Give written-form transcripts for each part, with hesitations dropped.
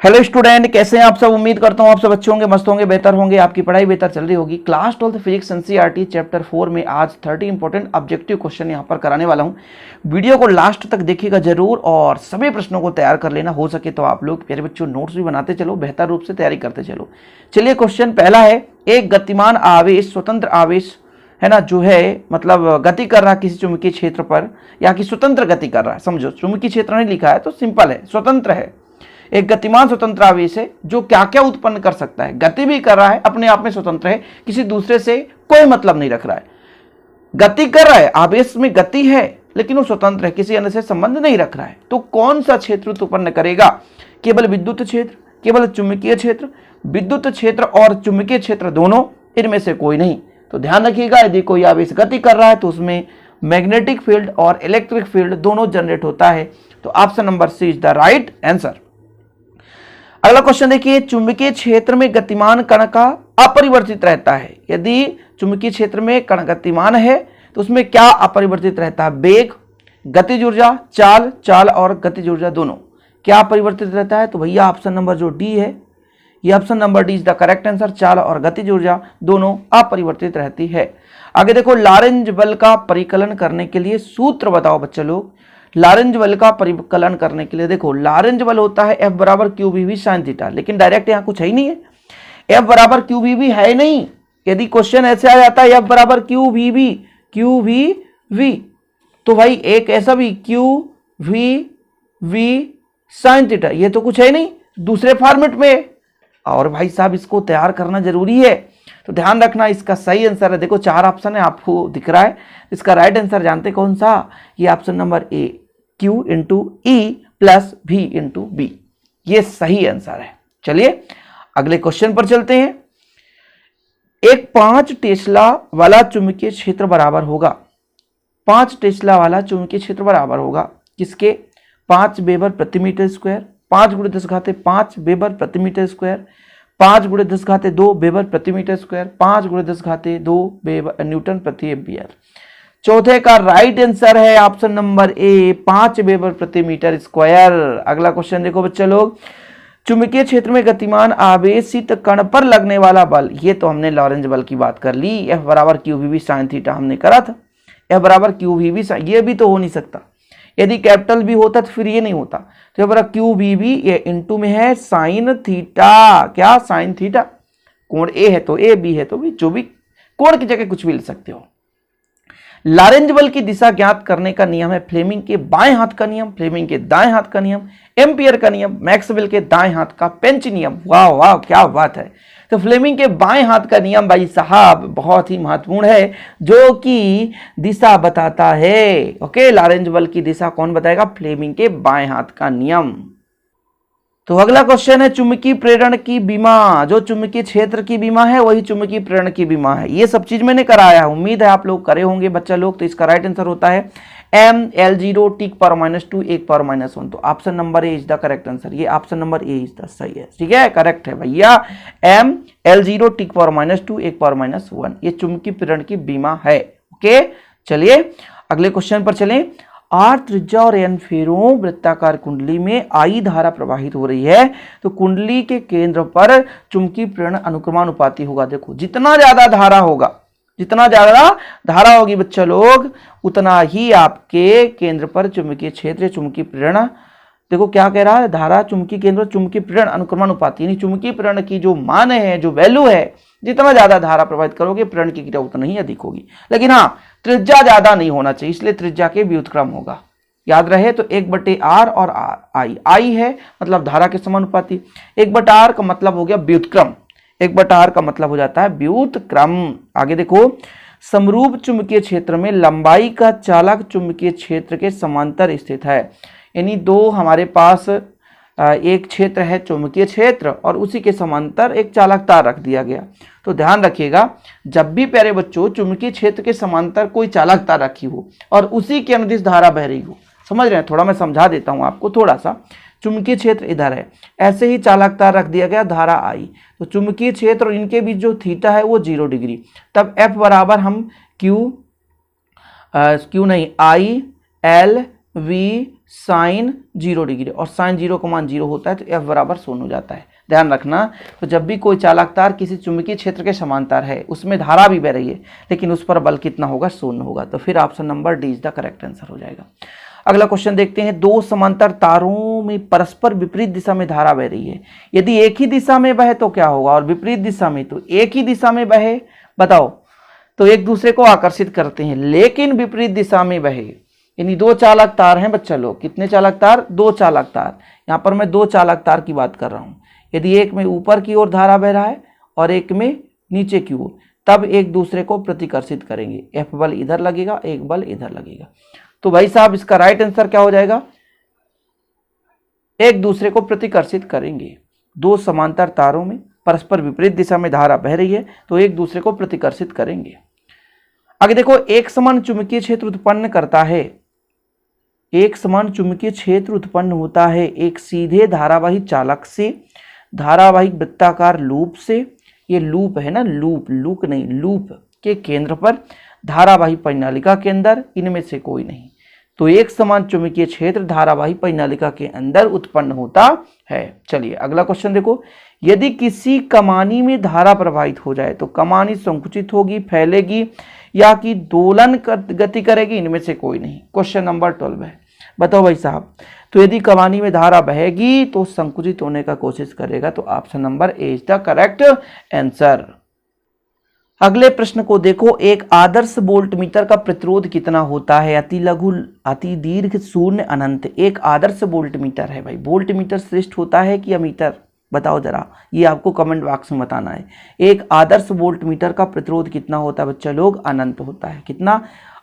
Hello student, कैसे हैं आप सब। उम्मीद करता हूं आप सब अच्छे होंगे, मस्त होंगे, बेहतर होंगे, आपकी पढ़ाई बेहतर चल रही होगी। क्लास 12 फिजिक्स एनसीईआरटी चैप्टर 4 में आज 30 इंपॉर्टेंट ऑब्जेक्टिव क्वेश्चन यहां पर कराने वाला हूं। वीडियो को लास्ट तक देखिएगा जरूर और सभी प्रश्नों को तैयार कर लेना। हो सके तो आप लोग प्यारे बच्चों नोट्स भी बनाते चलो, बेहतर रूप से तैयारी करते चलो। चलिए क्वेश्चन पहला है, एक गतिमान आवेश स्वतंत्र आवेश है ना, जो है मतलब गति कर रहा है किसी चुंबकीय क्षेत्र पर, या कि स्वतंत्र गति कर रहा है। समझो, चुंबकीय क्षेत्र नहीं लिखा है तो सिंपल है, स्वतंत्र है। एक गतिमान स्वतंत्र आवेश है जो क्या क्या उत्पन्न कर सकता है, गति भी कर रहा है, अपने आप में स्वतंत्र है, किसी दूसरे से कोई मतलब नहीं रख रहा है। गति कर रहा है, आवेश में गति है, लेकिन वो स्वतंत्र है, किसी अन्य से संबंध नहीं रख रहा है। तो कौन सा क्षेत्र उत्पन्न करेगा? केवल विद्युत क्षेत्र, केवल चुंबकीय क्षेत्र, विद्युत क्षेत्र और चुंबकीय क्षेत्र दोनों, इनमें से कोई नहीं। तो ध्यान रखिएगा, यदि कोई आवेश गति कर रहा है तो उसमें मैग्नेटिक फील्ड और इलेक्ट्रिक फील्ड दोनों जनरेट होता है। तो option number C is the right answer. अगला क्वेश्चन देखिए, चुंबकीय क्षेत्र में गतिमान कण का अपरिवर्तित रहता है। यदि चुंबकीय क्षेत्र में कण गतिमान है तो उसमें क्या अपरिवर्तित रहता है? वेग, गतिज ऊर्जा, चाल और गतिज ऊर्जा दोनों क्या अपरिवर्तित रहता है? तो भैया ऑप्शन नंबर जो डी है, ये option number D is the correct answer. चाल और गतिज ऊर्जा दोनों अपरिवर्तित रहती है। आगे देखो, लॉरेंज बल का परिकलन करने के लिए सूत्र बताओ बच्चे लोग। लॉरेंज बल का परिकलन करने के लिए देखो, लॉरेंज बल होता है F बराबर q v B sine theta, लेकिन डायरेक्ट यहाँ कुछ है ही नहीं है, F बराबर क्यू वी वी है नहीं। यदि क्वेश्चन ऐसे आ जाता है F बराबर क्यू वी वी, तो भाई एक ऐसा भी क्यू वी साइन थीटा, ये तो कुछ है नहीं, दूसरे फॉर्मेट में। और भाई साहब इसको तैयार करना जरूरी है, तो ध्यान रखना। इसका सही आंसर है, देखो 4 ऑप्शन है, आपको दिख रहा है। इसका राइट आंसर जानते कौन सा? ये option number A, Q into E plus V into B, ये सही आंसर है। चलिए अगले क्वेश्चन पर चलते हैं। एक 5 टेस्ला वाला चुंबकीय क्षेत्र बराबर होगा, 5 टेस्ला वाला चुंबकीय क्षेत्र बराबर होगा किसके? 5 वेबर प्रति मीटर स्क्वायर, 5 × 10⁵ वेबर प्रति मीटर स्क्वायर, 5 × 10⁻² वेबर प्रति मीटर स्क्वायर, 5 × 10⁻² वेबर न्यूटन प्रति एम्पियर। चौथे का राइट आंसर है ऑप्शन नंबर ए, 5 वेबर प्रति मीटर स्क्वायर। अगला क्वेश्चन देखो बच्चे लोग, चुंबकीय क्षेत्र में गतिमान आवेशित कण पर लगने वाला बल, ये तो हमने लॉरेंज बल की बात कर ली। F बराबर q v B sine theta हमने करा था, F बराबर क्यू वी वी, ये भी तो हो नहीं सकता। यदि कैपिटल भी होता तो फिर ये नहीं होता। तो ये बराबर क्यू वी वी, ये इंटू में है साइन थीटा, क्या साइन थीटा, कोण ए है तो ए, बी है तो बी, जो भी कोण की जगह कुछ भी ले सकते हो। लॉरेंज बल की दिशा ज्ञात करने का नियम है फ्लेमिंग के बाएं हाथ का नियम, फ्लेमिंग के दाएं हाथ का नियम, एम्पियर का नियम, मैक्सवेल के दाएं हाथ का पेंच नियम। वाह वाह क्या बात है। तो फ्लेमिंग के बाएं हाथ का नियम भाई साहब बहुत ही महत्वपूर्ण है, जो कि दिशा बताता है। ओके, लॉरेंज बल की दिशा कौन बताएगा? फ्लेमिंग के बाएं हाथ का नियम। तो अगला क्वेश्चन है, चुंबकीय प्रेरण की विमा, जो चुंबकीय क्षेत्र की विमा है वही चुंबकीय प्रेरण की विमा है। ये सब चीज मैंने कराया, उम्मीद है आप लोग करे होंगे बच्चा लोग। तो इसका राइट आंसर होता है mL0 T⁻², 1⁻⁻1। तो option number A is the correct answer, ये option number A is the सही है। ठीक है, करेक्ट है भैया, mL0 T⁻², 1⁻1, ये चुंबकीय प्रेरण की विमा है। ओके, चलिए अगले क्वेश्चन पर चलें। आर त्रिज्या और एन फेरों वृत्ताकार कुंडली में आई धारा प्रवाहित हो रही है, तो कुंडली के केंद्र पर चुंबकीय प्रेरण अनुक्रमानुपाती होगा। देखो, जितना ज्यादा धारा होगा, जितना ज्यादा धारा होगी बच्चा लोग, उतना ही आपके केंद्र पर चुंबकीय क्षेत्र, चुंबकीय प्रेरण, देखो क्या कह रहा है, धारा चुंबकीय केंद्र चुंबकीय प्रेरण अनुक्रमानुपाती, यानी चुंबकीय प्रेरण की जो मान है, जो वैल्यू है, जितना ज्यादा धारा प्रवाहित करोगे प्रेरण की क्रिया उतना ही अधिक होगी। लेकिन हाँ, त्रिज्या ज्यादा नहीं होना चाहिए, इसलिए त्रिज्या के व्युत्क्रम होगा। याद रहे तो 1/r और आई है मतलब धारा के समानुपाती, 1/r का मतलब हो गया व्युत्क्रम, 1/r का मतलब हो जाता है व्युत्क्रम। आगे देखो, समरूप चुंबकीय क्षेत्र में लंबाई का चालक चुंबकीय क्षेत्र के समांतर स्थित है। यानी दो हमारे पास एक क्षेत्र है चुंबकीय क्षेत्र और उसी के समांतर एक चालक तार रख दिया गया। तो ध्यान रखिएगा, जब भी प्यारे बच्चों चुंबकीय क्षेत्र के समांतर कोई चालक तार रखी हो और उसी के अनुदिश धारा बह रही हो, समझ रहे हैं, थोड़ा मैं समझा देता हूं आपको थोड़ा सा। चुंबकीय क्षेत्र इधर है, ऐसे ही चालक तार रख दिया गया, धारा आई, तो चुंबकीय क्षेत्र और इनके बीच जो थीटा है वो 0 डिग्री। तब F बराबर हम क्यू नहीं I L v sine 0 degree, और साइन 0 का मान 0 होता है तो f बराबर 0 हो जाता है। ध्यान रखना, तो जब भी कोई चालक तार किसी चुंबकीय क्षेत्र के समांतर है, उसमें धारा भी बह रही है, लेकिन उस पर बल कितना होगा, 0 होगा, तो फिर option number D is the correct answer हो जाएगा। अगला क्वेश्चन देखते हैं, दो समांतर तारों में परस्पर विपरीत दिशा में धारा बह रही है, यदि एक ही दिशा में बहे तो क्या होगा, और विपरीत दिशा में तो एक ही दिशा में बहे, बताओ, तो एक दूसरे को आकर्षित करते हैं, लेकिन विपरीत दिशा में बहे, यानी दो चालक तार हैं बच्चा लोग, कितने चालक तार, दो चालक तार, यहाँ पर मैं दो चालक तार की बात कर रहा हूँ, यदि एक में ऊपर की ओर धारा बह रहा है और एक में नीचे की ओर, तब एक दूसरे को प्रतिकर्षित करेंगे, एफ बल इधर लगेगा, एक बल इधर लगेगा, तो भाई साहब इसका राइट आंसर क्या हो जाएगा, एक दूसरे को प्रतिकर्षित करेंगे। दो समांतर तारों में परस्पर विपरीत दिशा में धारा बह रही है तो एक दूसरे को प्रतिकर्षित करेंगे। आगे देखो, एक समान चुंबकीय क्षेत्र उत्पन्न करता है, एक समान चुंबकीय क्षेत्र उत्पन्न होता है एक सीधे धारावाही चालक से धारावाही वृत्ताकार लूप से, ये लूप है ना, लूप नहीं, लूप के केंद्र पर धारावाही परिनालिका के अंदर, इनमें से कोई नहीं, तो एक समान चुंबकीय क्षेत्र धारावाही परिनालिका के अंदर उत्पन्न होता है। चलिए अगला क्वेश्चन देखो, यदि किसी कमानी में धारा प्रवाहित हो जाए तो कमानी संकुचित होगी, फैलेगी या कि दोलन गति करेगी, इनमें से कोई नहीं। क्वेश्चन नंबर 12 है, बताओ भाई साहब, तो यदि कमानी में धारा बहेगी तो संकुचित होने का कोशिश करेगा, तो option number A is the correct answer. अगले प्रश्न को देखो, एक आदर्श वोल्ट मीटर का प्रतिरोध कितना होता है, अति लघु, अति दीर्घ, शून्य, अनंत। एक आदर्श वोल्ट मीटर है भाई, वोल्ट मीटर श्रेष्ठ होता है कि अमीटर, बताओ जरा, ये आपको कमेंट बॉक्स में बताना है। एक आदर्श वोल्ट मीटर का प्रतिरोध कितना होता है बच्चा लोग, अनंत होता है। कितना,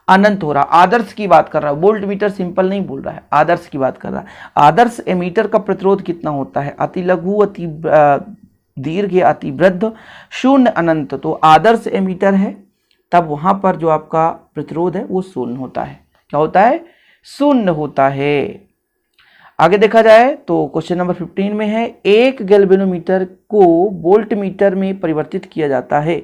अनंत हो रहा, आदर्श की बात कर रहा है, वोल्ट मीटर सिंपल नहीं बोल रहा है, आदर्श की बात कर रहा है। आदर्श एमीटर का प्रतिरोध कितना होता है, अति लघु, अति दीर्घ या अति वृद्ध, शून्य, अनंत। तो आदर्श एमीटर है तब वहां पर जो आपका प्रतिरोध है वो शून्य होता है। क्या होता है, शून्य होता है। आगे देखा जाए तो क्वेश्चन नंबर 15 में है, एक गैल्वेनोमीटर को वोल्ट मीटर में परिवर्तित किया जाता है।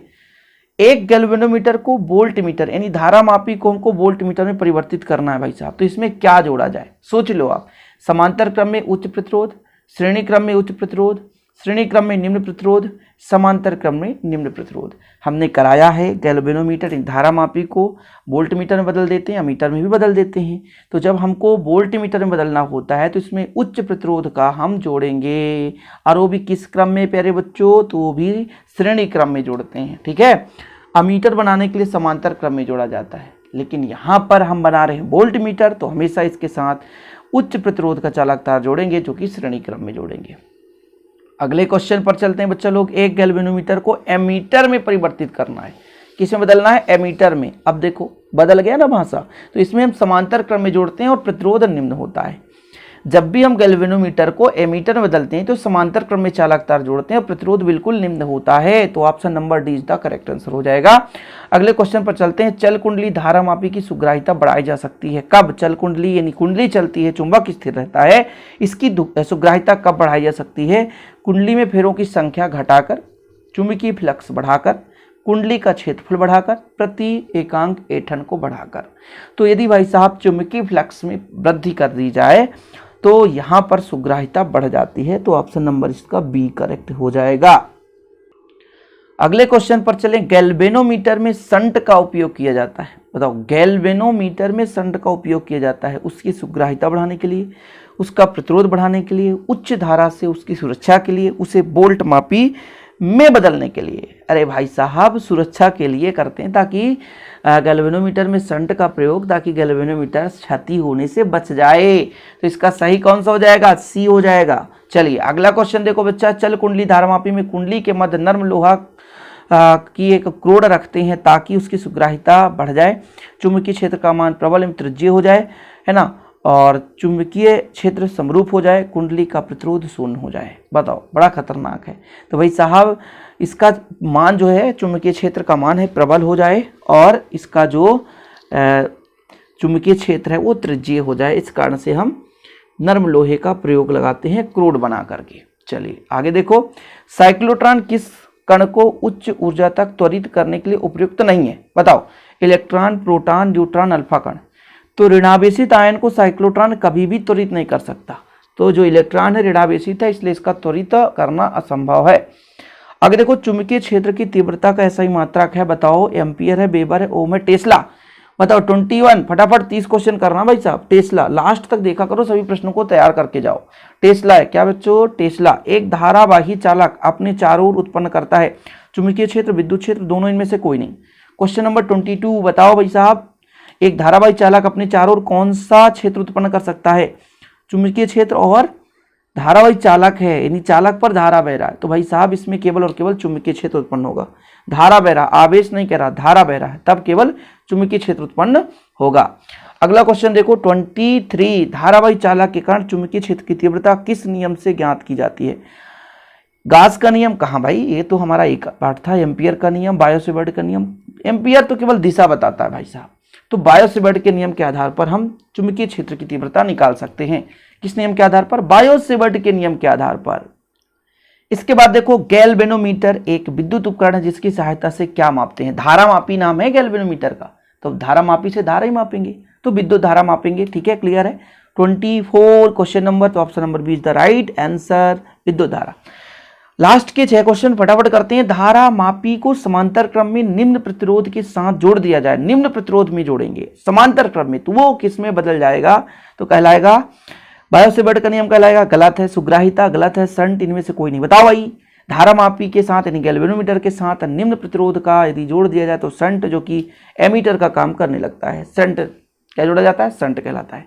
एक गैल्वेनोमीटर को वोल्ट मीटर, यानी धारा मापी को हमको वोल्ट मीटर में परिवर्तित करना है भाई साहब, तो इसमें क्या जोड़ा जाए, सोच लो आप। समांतर क्रम में उच्च प्रतिरोध, श्रेणी क्रम में उच्च प्रतिरोध, श्रेणी क्रम में निम्न प्रतिरोध, समांतर क्रम में निम्न प्रतिरोध। हमने कराया है गैल्वेनोमीटर, धारा मापी को वोल्ट मीटर में बदल देते हैं, मीटर में भी बदल देते हैं। तो जब हमको वोल्ट मीटर में बदलना होता है तो इसमें उच्च प्रतिरोध का हम जोड़ेंगे, और वो भी किस क्रम में प्यारे बच्चों, तो वो भी श्रेणी क्रम में जोड़ते हैं। ठीक है, अमीटर बनाने के लिए समांतर क्रम में जोड़ा जाता है, लेकिन यहाँ पर हम बना रहे हैं वोल्ट मीटर, तो हमेशा इसके साथ उच्च प्रतिरोध का चालक तार जोड़ेंगे, जो कि श्रेणी क्रम में जोड़ेंगे। अगले क्वेश्चन पर चलते हैं बच्चा लोग, एक गैल्वेनोमीटर को एमीटर में परिवर्तित करना है। किसमें बदलना है, एमीटर में। अब देखो बदल गया ना भाषा, तो इसमें हम समांतर क्रम में जोड़ते हैं और प्रतिरोध निम्न होता है। जब भी हम गैल्वेनोमीटर को एमीटर में बदलते हैं तो समांतर क्रम में चालक तार जोड़ते हैं और प्रतिरोध बिल्कुल निम्न होता है, तो option number D is the correct answer हो जाएगा। अगले क्वेश्चन पर चलते हैं, चल कुंडली धारा मापी की सुग्राहिता बढ़ाई जा सकती है कब। चल कुंडली यानी कुंडली चलती है, चुंबक स्थिर रहता है, इसकी सुग्राहिता कब बढ़ाई जा सकती है, कुंडली में फेरों की संख्या घटाकर, चुंबकीय फ्लक्स बढ़ाकर, कुंडली का क्षेत्रफल बढ़ाकर, प्रति एकांक ऐंठन को बढ़ाकर। तो यदि भाई साहब चुंबकीय फ्लक्स में वृद्धि कर दी जाए तो यहां पर सुग्राहिता बढ़ जाती है, तो ऑप्शन नंबर इसका बी करेक्ट हो जाएगा। अगले क्वेश्चन पर चलें, गैल्वेनोमीटर में शंट का उपयोग किया जाता है। बताओ, गैल्वेनोमीटर में शंट का उपयोग किया जाता है उसकी सुग्राहिता बढ़ाने के लिए, उसका प्रतिरोध बढ़ाने के लिए, उच्च धारा से उसकी सुरक्षा के लिए, उसे वोल्ट मापी में बदलने के लिए। अरे भाई साहब, सुरक्षा के लिए करते हैं, ताकि गैल्वेनोमीटर में शंट का प्रयोग, ताकि गैल्वेनोमीटर क्षति होने से बच जाए। तो इसका सही कौन सा हो जाएगा, सी हो जाएगा। चलिए अगला क्वेश्चन देखो बच्चा, चल कुंडली धारामापी में कुंडली के मध्य नर्म लोहा की एक क्रोड रखते हैं ताकि उसकी सुग्राहिता बढ़ जाए, चुंबकीय क्षेत्र का मान प्रबल एवं त्रिज्यीय हो जाए, है ना, और चुंबकीय क्षेत्र समरूप हो जाए, कुंडली का प्रतिरोध शून्य हो जाए। बताओ, बड़ा खतरनाक है। तो भाई साहब इसका मान जो है, चुंबकीय क्षेत्र का मान है प्रबल हो जाए, और इसका जो चुंबकीय क्षेत्र है वो त्रिज्यीय हो जाए। इस कारण से हम नर्म लोहे का प्रयोग लगाते हैं क्रोड बना करके। चलिए आगे देखो, साइक्लोट्रॉन किस कण को उच्च ऊर्जा तक त्वरित करने के लिए उपयुक्त नहीं है। बताओ, इलेक्ट्रॉन, प्रोटॉन, न्यूट्रॉन, अल्फा कण। तो ऋणावेशित आयन को साइक्लोट्रॉन कभी भी त्वरित नहीं कर सकता, तो जो इलेक्ट्रॉन है ऋणावेशित है, इसलिए इसका त्वरित करना असंभव है। अगर देखो चुंबकीय क्षेत्र की तीव्रता का ऐसा ही मात्रक है, बताओ, एम्पियर है, वेबर है, ओम है, टेस्ला, बताओ 21। फटाफट 30 क्वेश्चन करना भाई साहब। टेस्ला लास्ट तक देखा करो, सभी प्रश्नों को तैयार करके जाओ। टेस्ला है क्या बच्चों? टेस्ला एक धारावाही चालक अपने चारों ओर उत्पन्न करता है चुंबकीय क्षेत्र, विद्युत क्षेत्र, दोनों इनमें से कोई नहीं। क्वेश्चन नंबर 22 बताओ भाई साहब, एक धारावाही चालक अपने चारों ओर कौन सा क्षेत्र उत्पन्न कर सकता है? चुंबकीय क्षेत्र और धारावाही चालक है, यानी चालक पर धारा बह रहा है, तो भाई साहब इसमें केवल और केवल चुंबकीय क्षेत्र उत्पन्न होगा। धारा बह रहा, आवेश नहीं कह रहा, धारा बह रहा है, तब केवल चुंबकीय क्षेत्र उत्पन्न होगा। अगला क्वेश्चन देखो 23, धारावाही चालक के कारण चुंबकीय क्षेत्र की तीव्रता किस नियम से ज्ञात की जाती है? गास का नियम? कहाँ भाई, ये तो हमारा एक पार्ट था। एम्पियर का नियम, बायो-सेवर्ट का नियम। एम्पियर तो केवल दिशा बताता है भाई साहब, तो बायो-सेवर्ट के नियम के आधार पर हम चुंबकीय क्षेत्र की तीव्रता निकाल सकते हैं। किस नियम के आधार पर? बायो-सेवर्ट के नियम के आधार पर। इसके बाद देखो गैल्वेनोमीटर एक विद्युत उपकरण है जिसकी सहायता से क्या मापते हैं? धारामापी नाम है गैल्वेनोमीटर का, तो धारामापी से धारा ही मापेंगे, तो विद्युत धारा मापेंगे। ठीक है, क्लियर है। 24 क्वेश्चन नंबर, तो option number B is the right answer, विद्युत धारा। लास्ट के 6 क्वेश्चन फटाफट करते हैं। धारा मापी को समांतर क्रम में निम्न प्रतिरोध के साथ जोड़ दिया जाए, निम्न प्रतिरोध में जोड़ेंगे समांतर क्रम में, तो वो किस में बदल जाएगा? तो कहलाएगा बायो-सेवर्ट का नियम कहलाएगा। गलत है। सुग्राहिता गलत है। संट इनमें से कोई नहीं। बताओ भाई, धारा मापी के साथ यानी गैल्वेनोमीटर के साथ निम्न प्रतिरोध का यदि जोड़ दिया जाए तो संट जो कि एमीटर का काम करने लगता है, संट क्या जोड़ा जाता है? संट कहलाता है।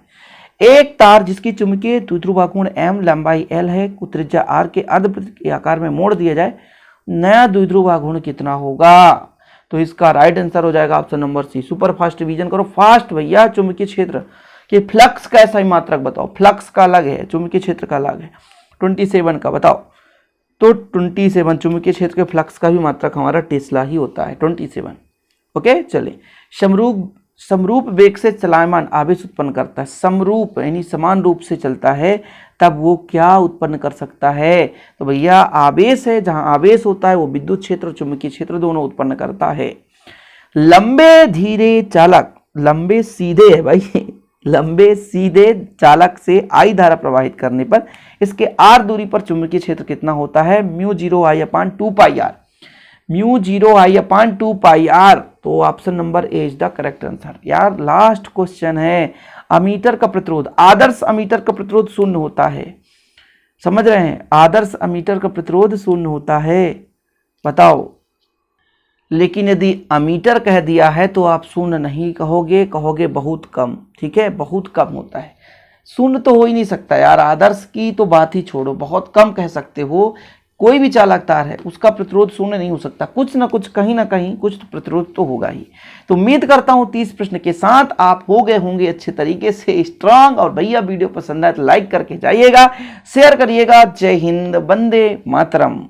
एक तार जिसकी चुंबकीय द्विध्रुव आघूर्ण m, लंबाई l है, को त्रिज्या r के अर्धवृत्त के आकार में मोड़ दिया जाए, नया द्विध्रुव आघूर्ण कितना होगा? तो इसका राइट आंसर हो जाएगा option number C, super fast revision करो, फास्ट भैया। चुंबकीय क्षेत्र कि फ्लक्स का ऐसा ही मात्रक बताओ, फ्लक्स का अलग है, चुंबकीय क्षेत्र का अलग है। 27 का बताओ, तो 27 चुंबकीय क्षेत्र के फ्लक्स का भी मात्रक हमारा टेस्ला ही होता है, 27। ओके, चलिए। समरूप वेग से चलायमान आवेश उत्पन्न करता है, समरूप यानी समान रूप से चलता है, तब वो क्या उत्पन्न कर सकता है? तो भैया आवेश है, जहां आवेश होता है वो विद्युत क्षेत्र और चुंबकीय क्षेत्र दोनों उत्पन्न करता है। लंबे धीरे चालक, लंबे सीधे है भाई, लंबे सीधे चालक से आई धारा प्रवाहित करने पर इसके आर दूरी पर चुंबकीय क्षेत्र कितना होता है? μ0I/2πr, μ0I/2πr। तो option number A is the correct answer. यार लास्ट क्वेश्चन है, अमीटर का प्रतिरोध, आदर्श अमीटर का प्रतिरोध शून्य होता है, समझ रहे हैं? आदर्श अमीटर का प्रतिरोध शून्य होता है, बताओ। लेकिन यदि अमीटर कह दिया है तो आप शून्य नहीं कहोगे, कहोगे बहुत कम। ठीक है, बहुत कम होता है, शून्य तो हो ही नहीं सकता यार। आदर्श की तो बात ही छोड़ो, बहुत कम कह सकते हो। कोई भी चालक तार है उसका प्रतिरोध शून्य नहीं हो सकता, कुछ ना कुछ, कहीं ना कहीं कुछ तो प्रतिरोध तो होगा ही। तो उम्मीद करता हूं 30 प्रश्न के साथ आप हो गए होंगे अच्छे तरीके से स्ट्रांग। और भैया वीडियो पसंद आए तो लाइक करके जाइएगा, शेयर करिएगा। जय हिंद, वंदे मातरम।